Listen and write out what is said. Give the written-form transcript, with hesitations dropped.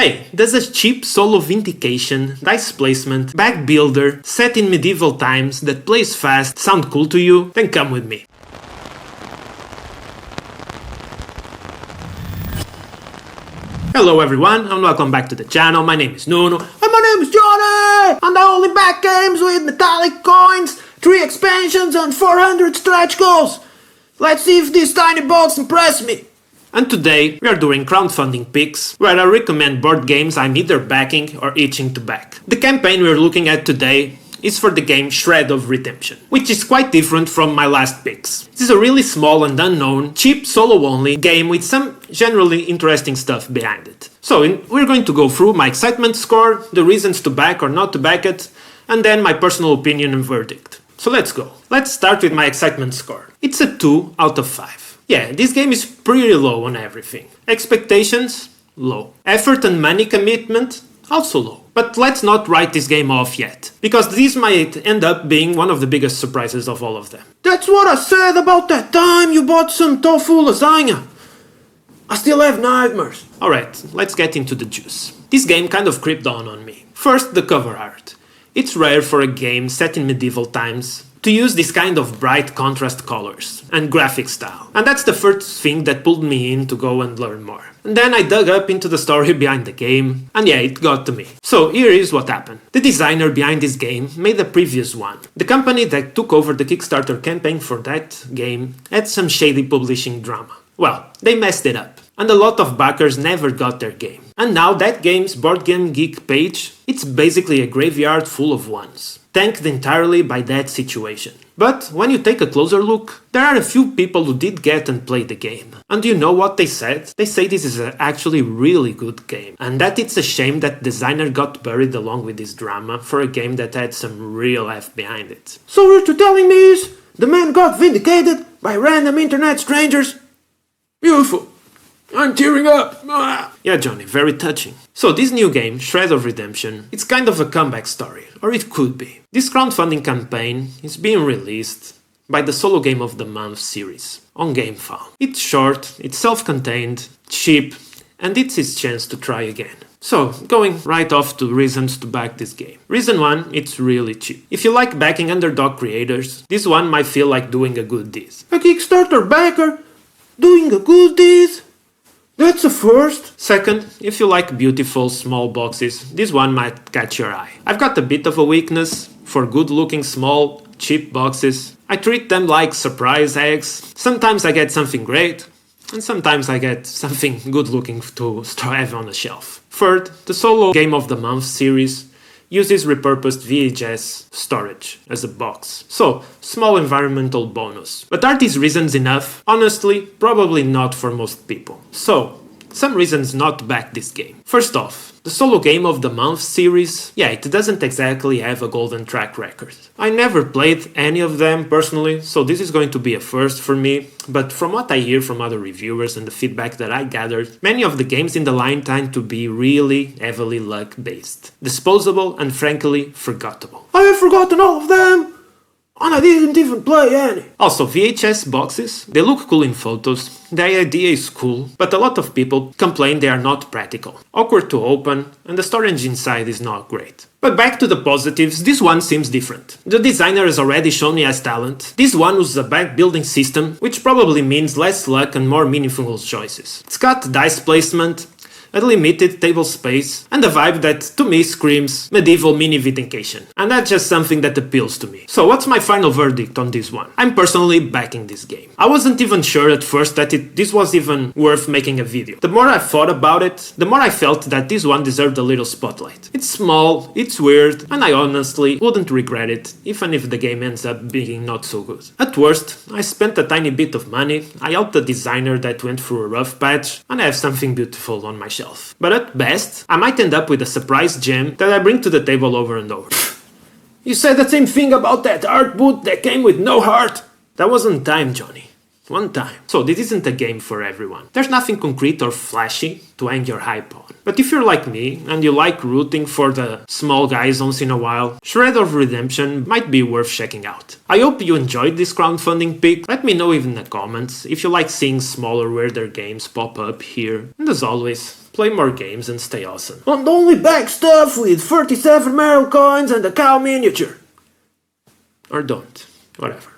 Hey, does a cheap solo vindication, dice placement, back builder, set in medieval times that plays fast sound cool to you? Then come with me. Hello everyone and welcome back to the channel. My name is Nuno. And my name is Johnny! And I only back games with metallic coins, 3 expansions and 400 stretch goals. Let's see if these tiny box impress me. And today we are doing crowdfunding picks, where I recommend board games I'm either backing or itching to back. The campaign we're looking at today is for the game Shredofredemption, which is quite different from my last picks. This is a really small and unknown, cheap solo-only game with some generally interesting stuff behind it. So we're going to go through my excitement score, the reasons to back or not to back it, and then my personal opinion and verdict. So let's go. Let's start with my excitement score. It's a 2 out of 5. Yeah, this game is pretty low on everything. Expectations? Low. Effort and money commitment? Also low. But let's not write this game off yet, because this might end up being one of the biggest surprises of all of them. That's what I said about that time you bought some tofu lasagna. I still have nightmares. Alright, let's get into the juice. This game kind of creeped on me. First, the cover art. It's rare for a game set in medieval times to use this kind of bright contrast colors and graphic style. And that's the first thing that pulled me in to go and learn more. And then I dug up into the story behind the game, and yeah, it got to me. So here is what happened. The designer behind this game made a previous one. The company that took over the Kickstarter campaign for that game had some shady publishing drama. Well, they messed it up, and a lot of backers never got their game. And now that game's Board Game Geek page, it's basically a graveyard full of ones, tanked entirely by that situation. But when you take a closer look, there are a few people who did get and play the game. And you know what they said? They say this is actually really good game, and that it's a shame that designer got buried along with this drama for a game that had some real F behind it. So what you're telling me is, the man got vindicated by random internet strangers? Beautiful. I'm tearing up. Yeah, Johnny, very touching. So this new game, Shredofredemption, it's kind of a comeback story, or it could be. This crowdfunding campaign is being released by the Solo Game of the Month series on gamefound. It's short, it's self-contained, cheap, and it's his chance to try again. So, going right off to reasons to back this game. Reason 1, it's really cheap. If you like backing underdog creators, this one might feel like doing a good deed. A Kickstarter backer? Doing a good deed? That's a first. Second, if you like beautiful small boxes, this one might catch your eye. I've got a bit of a weakness for good looking small, cheap boxes. I treat them like surprise eggs. Sometimes I get something great, and sometimes I get something good looking to have on a shelf. Third, the Solo Game of the Month series uses repurposed VHS storage as a box. So, small environmental bonus. But are these reasons enough? Honestly, probably not for most people. So, some reasons not to back this game. First off, the Solo Game of the Month series, yeah, it doesn't exactly have a golden track record. I never played any of them personally, so this is going to be a first for me, but from what I hear from other reviewers and the feedback that I gathered, many of the games in the line tend to be really heavily luck-based, disposable and frankly forgettable. I have forgotten all of them! And I didn't even play any! Also, VHS boxes, they look cool in photos, the idea is cool, but a lot of people complain they are not practical, awkward to open, and the storage inside is not great. But back to the positives, this one seems different. The designer has already shown he has talent. This one uses a back building system, which probably means less luck and more meaningful choices. It's got dice placement, a limited table space, and a vibe that, to me, screams medieval mini vindication. And that's just something that appeals to me. So what's my final verdict on this one? I'm personally backing this game. I wasn't even sure at first that this was even worth making a video. The more I thought about it, the more I felt that this one deserved a little spotlight. It's small, it's weird, and I honestly wouldn't regret it, even if the game ends up being not so good. At worst, I spent a tiny bit of money, I helped a designer that went through a rough patch, and I have something beautiful on my shelf. But at best, I might end up with a surprise gem that I bring to the table over and over. You said the same thing about that art boot that came with no heart? That wasn't time, Johnny. One time. So this isn't a game for everyone. There's nothing concrete or flashy to hang your hype on. But if you're like me, and you like rooting for the small guys once in a while, Shredofredemption might be worth checking out. I hope you enjoyed this crowdfunding pick. Let me know in the comments if you like seeing smaller, weirder games pop up here. And as always, play more games and stay awesome. And only back stuff with 37 Meryl coins and a cow miniature. Or don't. Whatever.